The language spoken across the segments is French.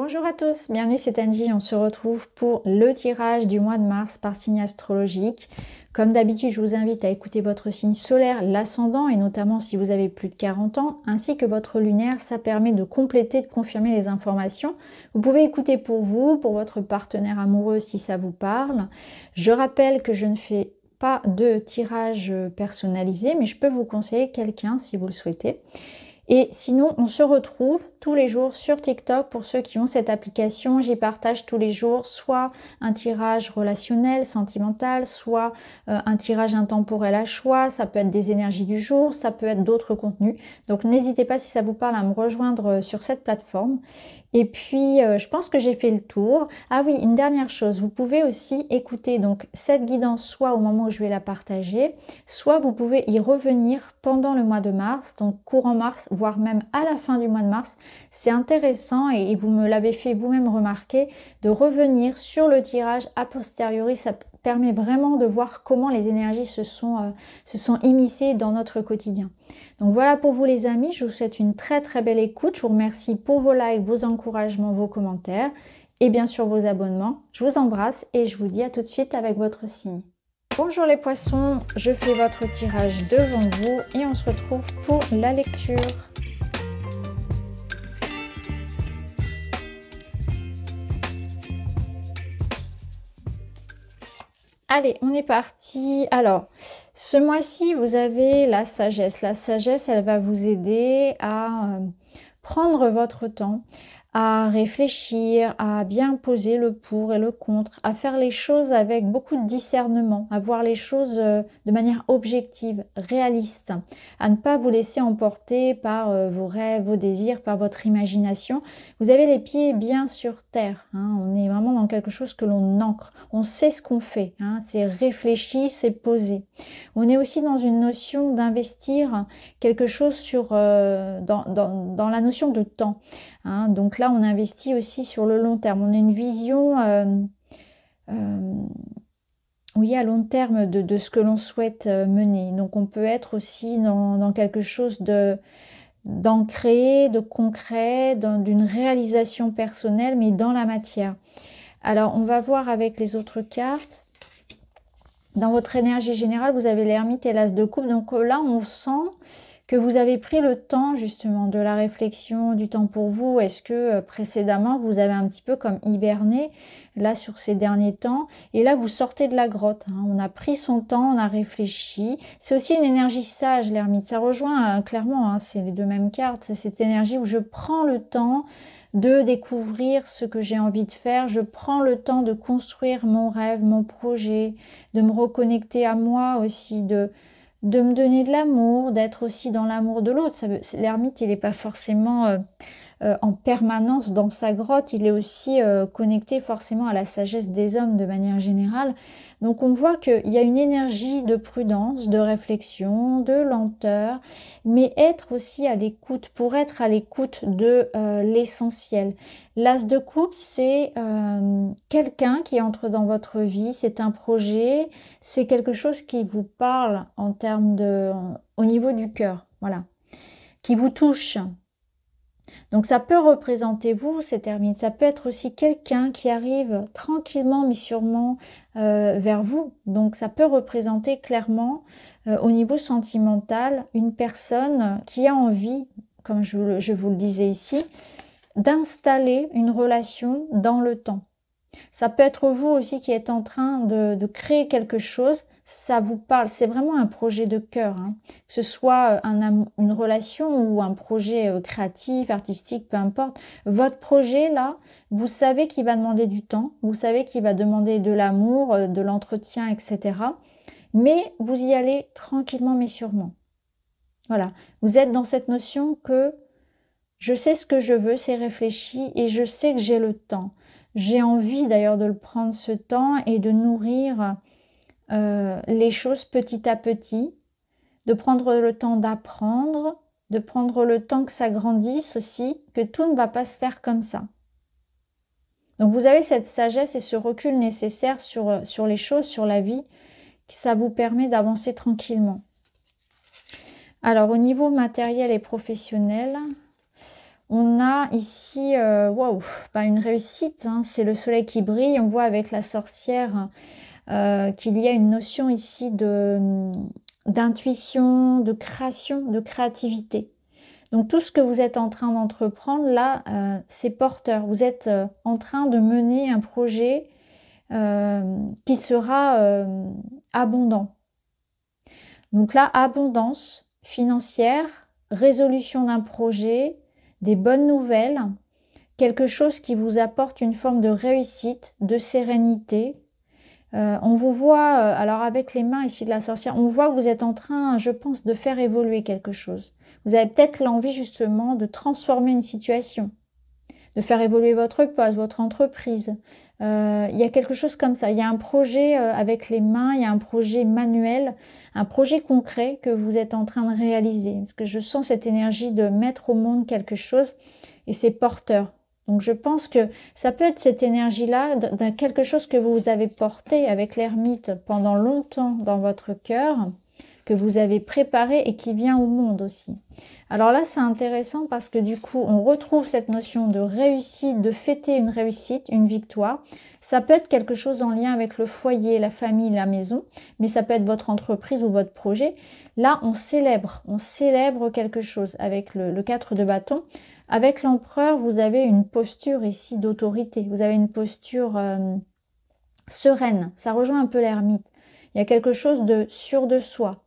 Bonjour à tous, bienvenue, c'est Angie. On se retrouve pour le tirage du mois de mars par signe astrologique. Comme d'habitude, je vous invite à écouter votre signe solaire, l'ascendant, et notamment si vous avez plus de 40 ans, ainsi que votre lunaire. Ça permet de compléter, de confirmer les informations. Vous pouvez écouter pour vous, pour votre partenaire amoureux si ça vous parle. Je rappelle que je ne fais pas de tirage personnalisé, mais je peux vous conseiller quelqu'un si vous le souhaitez. Et sinon, on se retrouve tous les jours sur TikTok pour ceux qui ont cette application. J'y partage tous les jours soit un tirage relationnel, sentimental, soit un tirage intemporel à choix. Ça peut être des énergies du jour, ça peut être d'autres contenus. Donc n'hésitez pas si ça vous parle à me rejoindre sur cette plateforme. Et puis, je pense que j'ai fait le tour. Ah oui, une dernière chose, vous pouvez aussi écouter donc cette guidance soit au moment où je vais la partager, soit vous pouvez y revenir pendant le mois de mars, donc courant mars, voire même à la fin du mois de mars. C'est intéressant et vous me l'avez fait vous-même remarquer de revenir sur le tirage a posteriori. Ça permet vraiment de voir comment les énergies se sont immiscées dans notre quotidien. Donc voilà pour vous les amis, je vous souhaite une très très belle écoute. Je vous remercie pour vos likes, vos encouragements, vos commentaires et bien sûr vos abonnements. Je vous embrasse et je vous dis à tout de suite avec votre signe. Bonjour les poissons, je fais votre tirage devant vous et on se retrouve pour la lecture. Allez, on est parti. Alors, ce mois-ci, vous avez la sagesse. La sagesse, elle va vous aider à prendre votre temps, à réfléchir, à bien poser le pour et le contre, à faire les choses avec beaucoup de discernement, à voir les choses de manière objective, réaliste, à ne pas vous laisser emporter par vos rêves, vos désirs, par votre imagination. Vous avez les pieds bien sur terre, hein. On est vraiment dans quelque chose que l'on ancre, on sait ce qu'on fait, hein. C'est réfléchi, c'est posé. On est aussi dans une notion d'investir quelque chose sur, dans la notion de temps. Hein, donc là, on investit aussi sur le long terme. On a une vision oui, à long terme de ce que l'on souhaite mener. Donc on peut être aussi dans quelque chose d'ancré, de concret, d'une réalisation personnelle, mais dans la matière. Alors, on va voir avec les autres cartes. Dans votre énergie générale, vous avez l'ermite et l'as de coupe. Donc là, on sent que vous avez pris le temps justement de la réflexion, du temps pour vous. Est-ce que précédemment, vous avez un petit peu comme hiberné là sur ces derniers temps? Et là, vous sortez de la grotte. Hein. On a pris son temps, on a réfléchi. C'est aussi une énergie sage, l'ermite. Ça rejoint clairement, hein, c'est les deux mêmes cartes. C'est cette énergie où je prends le temps de découvrir ce que j'ai envie de faire. Je prends le temps de construire mon rêve, mon projet, de me reconnecter à moi aussi, de me donner de l'amour, d'être aussi dans l'amour de l'autre. L'ermite, il n'est pas forcément en permanence dans sa grotte, il est aussi connecté forcément à la sagesse des hommes de manière générale. Donc on voit qu'il y a une énergie de prudence, de réflexion, de lenteur, mais être aussi à l'écoute, pour être à l'écoute de l'essentiel. L'as de coupe, c'est quelqu'un qui entre dans votre vie, c'est un projet, c'est quelque chose qui vous parle en termes au niveau du cœur, voilà, qui vous touche. Donc ça peut représenter vous, cette ermite, ça peut être aussi quelqu'un qui arrive tranquillement mais sûrement vers vous. Donc ça peut représenter clairement au niveau sentimental une personne qui a envie, comme je vous le disais ici, d'installer une relation dans le temps. Ça peut être vous aussi qui êtes en train de créer quelque chose, ça vous parle, c'est vraiment un projet de cœur, hein. Que ce soit une relation ou un projet créatif, artistique, peu importe. Votre projet là, vous savez qu'il va demander du temps, vous savez qu'il va demander de l'amour, de l'entretien, etc. Mais vous y allez tranquillement mais sûrement. Voilà, vous êtes dans cette notion que je sais ce que je veux, c'est réfléchi et je sais que j'ai le temps. J'ai envie d'ailleurs de le prendre ce temps et de nourrir les choses petit à petit, de prendre le temps d'apprendre, de prendre le temps que ça grandisse aussi, que tout ne va pas se faire comme ça. Donc vous avez cette sagesse et ce recul nécessaire sur les choses, sur la vie, qui ça vous permet d'avancer tranquillement. Alors au niveau matériel et professionnel, On a ici waouh, une réussite, hein, c'est le soleil qui brille. On voit avec la sorcière qu'il y a une notion ici d'intuition, de création, de créativité. Donc tout ce que vous êtes en train d'entreprendre là, c'est porteur. Vous êtes en train de mener un projet qui sera abondant. Donc là, abondance financière, résolution d'un projet, des bonnes nouvelles, quelque chose qui vous apporte une forme de réussite, de sérénité. On vous voit, alors avec les mains ici de la sorcière, on voit que vous êtes en train, je pense, de faire évoluer quelque chose. Vous avez peut-être l'envie justement de transformer une situation, de faire évoluer votre poste, votre entreprise. Il y a quelque chose comme ça. Il y a un projet avec les mains, il y a un projet manuel, un projet concret que vous êtes en train de réaliser. Parce que je sens cette énergie de mettre au monde quelque chose et c'est porteur. Donc je pense que ça peut être cette énergie-là d'un quelque chose que vous avez porté avec l'ermite pendant longtemps dans votre cœur, que vous avez préparé et qui vient au monde aussi. Alors là, c'est intéressant parce que du coup, on retrouve cette notion de réussite, de fêter une réussite, une victoire. Ça peut être quelque chose en lien avec le foyer, la famille, la maison, mais ça peut être votre entreprise ou votre projet. Là, on célèbre quelque chose avec le 4 de bâton. Avec l'empereur, vous avez une posture ici d'autorité. Vous avez une posture sereine. Ça rejoint un peu l'ermite. Il y a quelque chose de sûr de soi.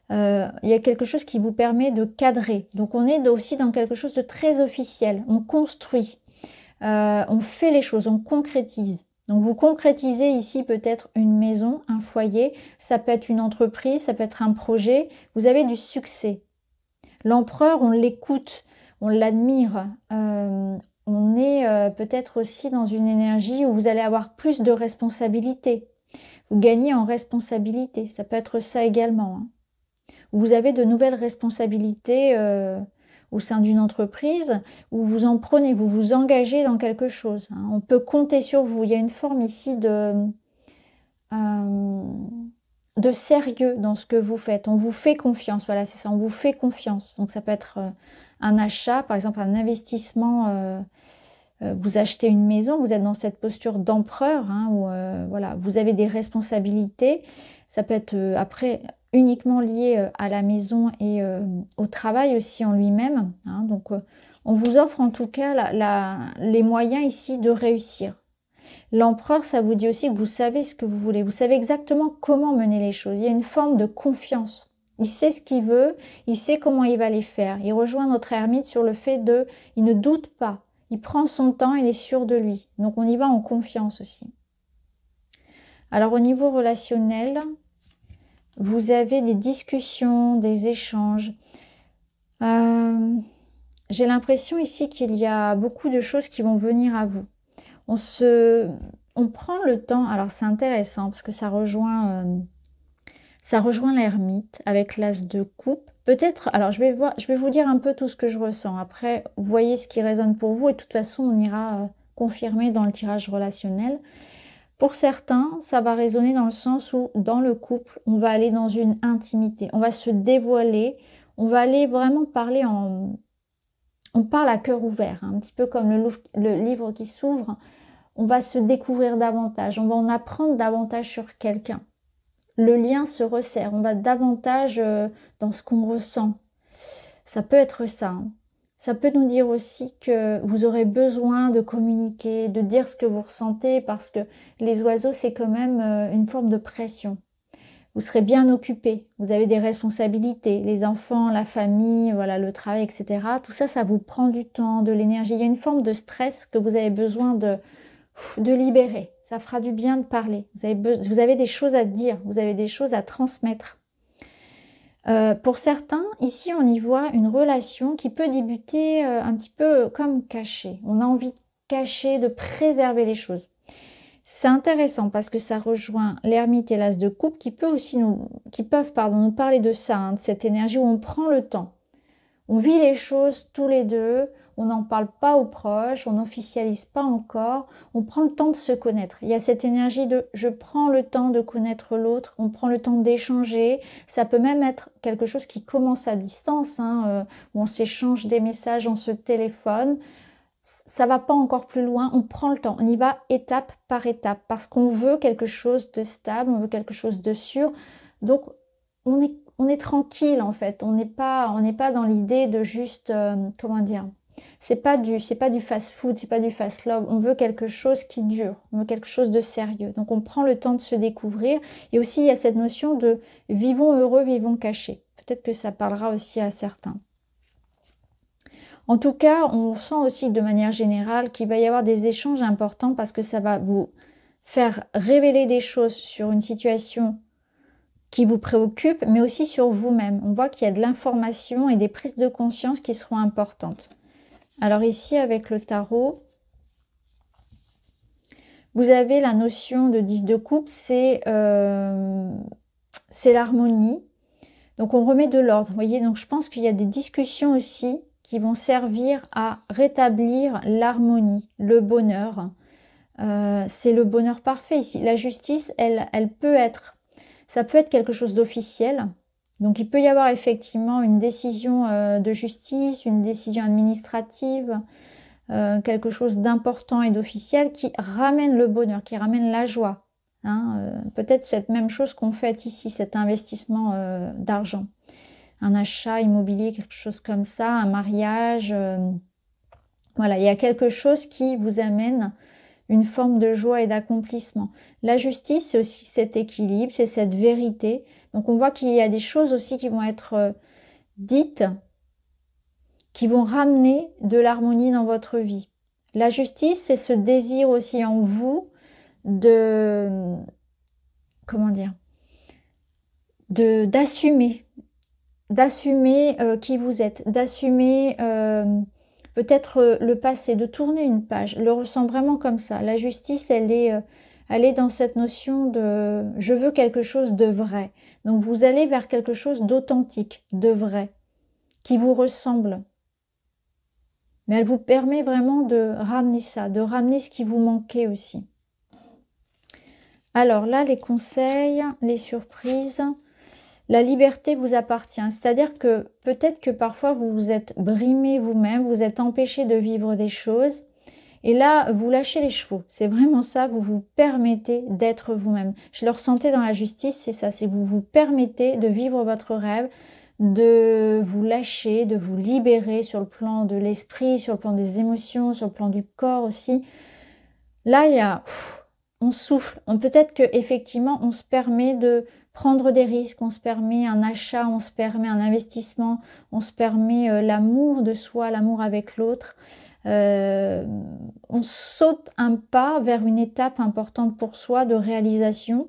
Il y a quelque chose qui vous permet de cadrer. Donc on est aussi dans quelque chose de très officiel. On construit, on fait les choses, on concrétise. Donc vous concrétisez ici peut-être une maison, un foyer, ça peut être une entreprise, ça peut être un projet. Vous avez du succès. L'empereur, on l'écoute, on l'admire. On est peut-être aussi dans une énergie où vous allez avoir plus de responsabilités. Vous gagnez en responsabilité, ça peut être ça également, hein. Vous avez de nouvelles responsabilités au sein d'une entreprise où vous en prenez, vous vous engagez dans quelque chose, hein. On peut compter sur vous. Il y a une forme ici de sérieux dans ce que vous faites. On vous fait confiance, voilà, c'est ça, on vous fait confiance. Donc ça peut être un achat, par exemple un investissement. Vous achetez une maison, vous êtes dans cette posture d'empereur, hein, où voilà, vous avez des responsabilités. Ça peut être après uniquement lié à la maison et au travail aussi en lui-même, hein. Donc on vous offre en tout cas les moyens ici de réussir. L'empereur, ça vous dit aussi que vous savez ce que vous voulez, vous savez exactement comment mener les choses. Il y a une forme de confiance. Il sait ce qu'il veut, il sait comment il va les faire. Il rejoint notre ermite sur le fait il ne doute pas. Il prend son temps, il est sûr de lui. Donc on y va en confiance aussi. Alors au niveau relationnel, vous avez des discussions, des échanges. J'ai l'impression ici qu'il y a beaucoup de choses qui vont venir à vous. On prend le temps, alors c'est intéressant parce que ça rejoint l'ermite avec l'as de coupe. Peut-être, alors je vais vous dire un peu tout ce que je ressens. Après, vous voyez ce qui résonne pour vous et de toute façon, on ira confirmer dans le tirage relationnel. Pour certains, ça va résonner dans le sens où, dans le couple, on va aller dans une intimité. On va se dévoiler, on va aller vraiment parler on parle à cœur ouvert, hein, un petit peu comme le livre qui s'ouvre. On va se découvrir davantage, on va en apprendre davantage sur quelqu'un. Le lien se resserre, on va davantage dans ce qu'on ressent. Ça peut être ça, hein. Ça peut nous dire aussi que vous aurez besoin de communiquer, de dire ce que vous ressentez, parce que les oiseaux, c'est quand même une forme de pression. Vous serez bien occupé, vous avez des responsabilités, les enfants, la famille, voilà, le travail, etc. Tout ça, ça vous prend du temps, de l'énergie. Il y a une forme de stress que vous avez besoin de libérer. Ça fera du bien de parler. Vous avez des choses à dire, vous avez des choses à transmettre. Pour certains, ici, on y voit une relation qui peut débuter un petit peu comme cachée. On a envie de cacher, de préserver les choses. C'est intéressant parce que ça rejoint l'ermite et l'as de coupe qui peuvent nous parler de ça, hein, de cette énergie où on prend le temps. On vit les choses tous les deux, on n'en parle pas aux proches, on n'officialise pas encore, on prend le temps de se connaître. Il y a cette énergie de je prends le temps de connaître l'autre, on prend le temps d'échanger. Ça peut même être quelque chose qui commence à distance, où on s'échange des messages, on se téléphone. Ça va pas encore plus loin, on prend le temps, on y va étape par étape parce qu'on veut quelque chose de stable, on veut quelque chose de sûr. Donc on est tranquille en fait, on n'est pas dans l'idée de juste comment dire, c'est pas du fast-food, c'est pas du fast-love, on veut quelque chose qui dure, on veut quelque chose de sérieux. Donc on prend le temps de se découvrir et aussi il y a cette notion de vivons heureux, vivons cachés. Peut-être que ça parlera aussi à certains. En tout cas, on sent aussi de manière générale qu'il va y avoir des échanges importants parce que ça va vous faire révéler des choses sur une situation qui vous préoccupe, mais aussi sur vous-même. On voit qu'il y a de l'information et des prises de conscience qui seront importantes. Alors ici, avec le tarot, vous avez la notion de 10 de coupe, c'est l'harmonie. Donc on remet de l'ordre, vous voyez. Donc je pense qu'il y a des discussions aussi qui vont servir à rétablir l'harmonie, le bonheur. C'est le bonheur parfait ici. La justice, elle peut être, ça peut être quelque chose d'officiel. Donc il peut y avoir effectivement une décision de justice, une décision administrative, quelque chose d'important et d'officiel qui ramène le bonheur, qui ramène la joie. Peut-être cette même chose qu'on fait ici, cet investissement d'argent. Un achat immobilier, quelque chose comme ça, un mariage. Voilà, il y a quelque chose qui vous amène une forme de joie et d'accomplissement. La justice, c'est aussi cet équilibre, c'est cette vérité. Donc on voit qu'il y a des choses aussi qui vont être dites, qui vont ramener de l'harmonie dans votre vie. La justice, c'est ce désir aussi en vous de, comment dire, d'assumer qui vous êtes, d'assumer peut-être le passé, de tourner une page. Je le ressens vraiment comme ça. La justice, elle est dans cette notion de je veux quelque chose de vrai. Donc vous allez vers quelque chose d'authentique, de vrai, qui vous ressemble. Mais elle vous permet vraiment de ramener ça, de ramener ce qui vous manquait aussi. Alors là, les conseils, les surprises. La liberté vous appartient, c'est-à-dire que peut-être que parfois vous vous êtes brimé vous-même, vous êtes empêché de vivre des choses et là vous lâchez les chevaux, c'est vraiment ça, vous vous permettez d'être vous-même. Je le ressentais dans la justice, c'est ça, c'est vous vous permettez de vivre votre rêve, de vous lâcher, de vous libérer sur le plan de l'esprit, sur le plan des émotions, sur le plan du corps aussi. Là il y a, on souffle, peut-être que effectivement on se permet de prendre des risques, on se permet un achat, on se permet un investissement, on se permet l'amour de soi, l'amour avec l'autre. On saute un pas vers une étape importante pour soi de réalisation.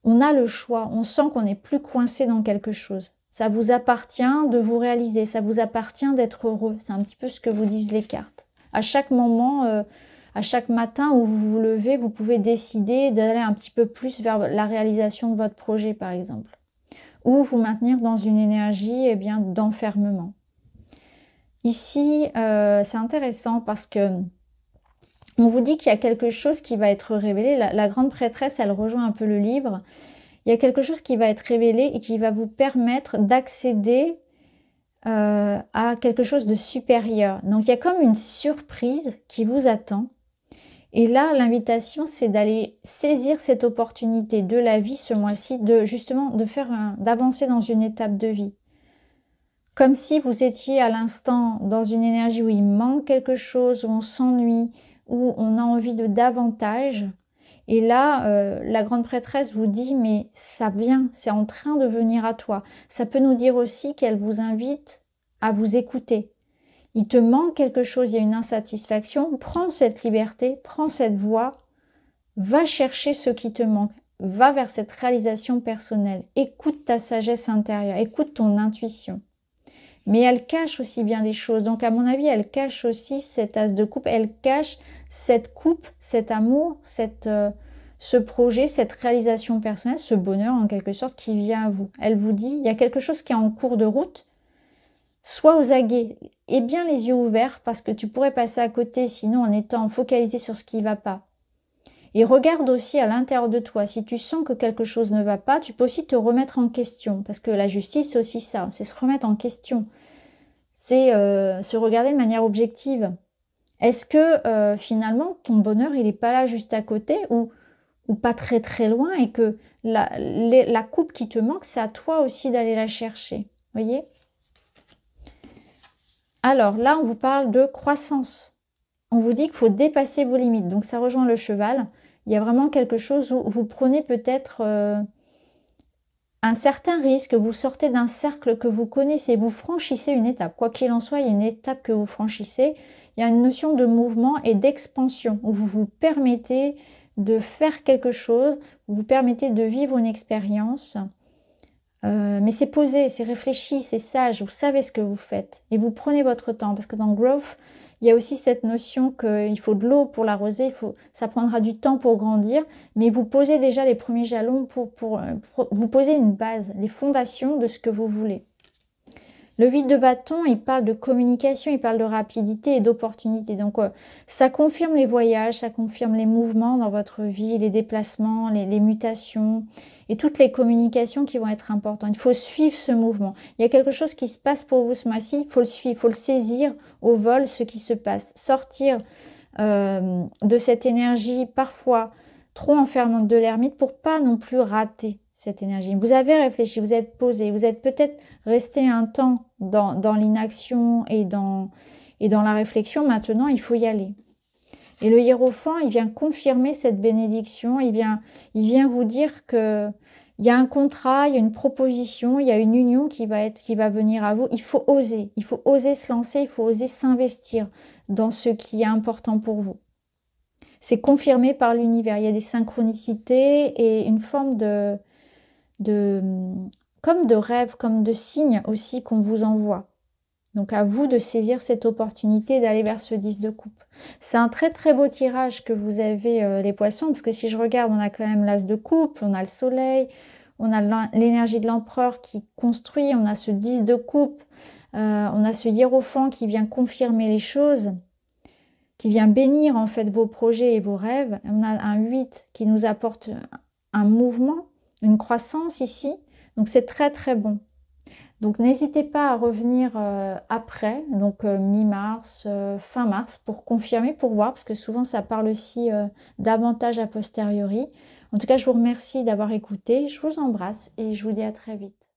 On a le choix, on sent qu'on n'est plus coincé dans quelque chose. Ça vous appartient de vous réaliser, ça vous appartient d'être heureux. C'est un petit peu ce que vous disent les cartes. À chaque moment... à chaque matin où vous vous levez, vous pouvez décider d'aller un petit peu plus vers la réalisation de votre projet, par exemple. Ou vous maintenir dans une énergie d'enfermement. Ici, c'est intéressant parce que on vous dit qu'il y a quelque chose qui va être révélé. La grande prêtresse, elle rejoint un peu le livre. Il y a quelque chose qui va être révélé et qui va vous permettre d'accéder à quelque chose de supérieur. Donc, il y a comme une surprise qui vous attend. Et là, l'invitation, c'est d'aller saisir cette opportunité de la vie ce mois-ci, d'avancer dans une étape de vie. Comme si vous étiez à l'instant dans une énergie où il manque quelque chose, où on s'ennuie, où on a envie de davantage. Et là, la grande prêtresse vous dit, mais ça vient, c'est en train de venir à toi. Ça peut nous dire aussi qu'elle vous invite à vous écouter. Il te manque quelque chose, il y a une insatisfaction, prends cette liberté, prends cette voie, va chercher ce qui te manque, va vers cette réalisation personnelle, écoute ta sagesse intérieure, écoute ton intuition. Mais elle cache aussi bien des choses, donc à mon avis, elle cache aussi cet as de coupe, elle cache cette coupe, cet amour, ce projet, cette réalisation personnelle, ce bonheur en quelque sorte qui vient à vous. Elle vous dit, il y a quelque chose qui est en cours de route, Sois aux aguets et bien les yeux ouverts parce que tu pourrais passer à côté sinon en étant focalisé sur ce qui ne va pas. Et regarde aussi à l'intérieur de toi. Si tu sens que quelque chose ne va pas, tu peux aussi te remettre en question. Parce que la justice, c'est aussi ça. C'est se remettre en question. C'est se regarder de manière objective. Est-ce que finalement, ton bonheur, il n'est pas là juste à côté ou pas très très loin et que la coupe qui te manque, c'est à toi aussi d'aller la chercher. Voyez? Alors là, on vous parle de croissance. On vous dit qu'il faut dépasser vos limites. Donc ça rejoint le cheval. Il y a vraiment quelque chose où vous prenez peut-être un certain risque, vous sortez d'un cercle que vous connaissez, vous franchissez une étape. Quoi qu'il en soit, il y a une étape que vous franchissez. Il y a une notion de mouvement et d'expansion où vous vous permettez de faire quelque chose, vous vous permettez de vivre une expérience. Mais c'est posé, c'est réfléchi, c'est sage, vous savez ce que vous faites. Et vous prenez votre temps, parce que dans Growth, il y a aussi cette notion qu'il faut de l'eau pour l'arroser, ça prendra du temps pour grandir, mais vous posez déjà les premiers jalons pour vous poser une base, les fondations de ce que vous voulez. Le 8 de bâton, il parle de communication, il parle de rapidité et d'opportunité. Donc, ça confirme les voyages, ça confirme les mouvements dans votre vie, les déplacements, les mutations et toutes les communications qui vont être importantes. Il faut suivre ce mouvement. Il y a quelque chose qui se passe pour vous ce mois-ci, il faut le suivre, il faut le saisir au vol, ce qui se passe. Sortir de cette énergie parfois trop enfermante de l'ermite pour pas non plus rater cette énergie. Vous avez réfléchi, vous êtes posé, vous êtes peut-être resté un temps dans l'inaction et dans la réflexion. Maintenant, il faut y aller. Et le hiérophant, il vient confirmer cette bénédiction. Il vient vous dire que il y a un contrat, il y a une proposition, il y a une union qui va venir à vous. Il faut oser se lancer, il faut oser s'investir dans ce qui est important pour vous. C'est confirmé par l'univers. Il y a des synchronicités et une forme comme de rêve, comme de signe aussi qu'on vous envoie. Donc à vous de saisir cette opportunité d'aller vers ce 10 de coupe. C'est un très très beau tirage que vous avez les poissons, parce que si je regarde, on a quand même l'as de coupe, on a le soleil, on a l'énergie de l'empereur qui construit, on a ce 10 de coupe, on a ce hiérophant qui vient confirmer les choses, qui vient bénir en fait vos projets et vos rêves. On a un 8 qui nous apporte un mouvement, une croissance ici. Donc c'est très très bon. Donc n'hésitez pas à revenir après, donc mi-mars, fin mars, pour confirmer, pour voir, parce que souvent ça parle aussi davantage a posteriori. En tout cas, je vous remercie d'avoir écouté, je vous embrasse et je vous dis à très vite.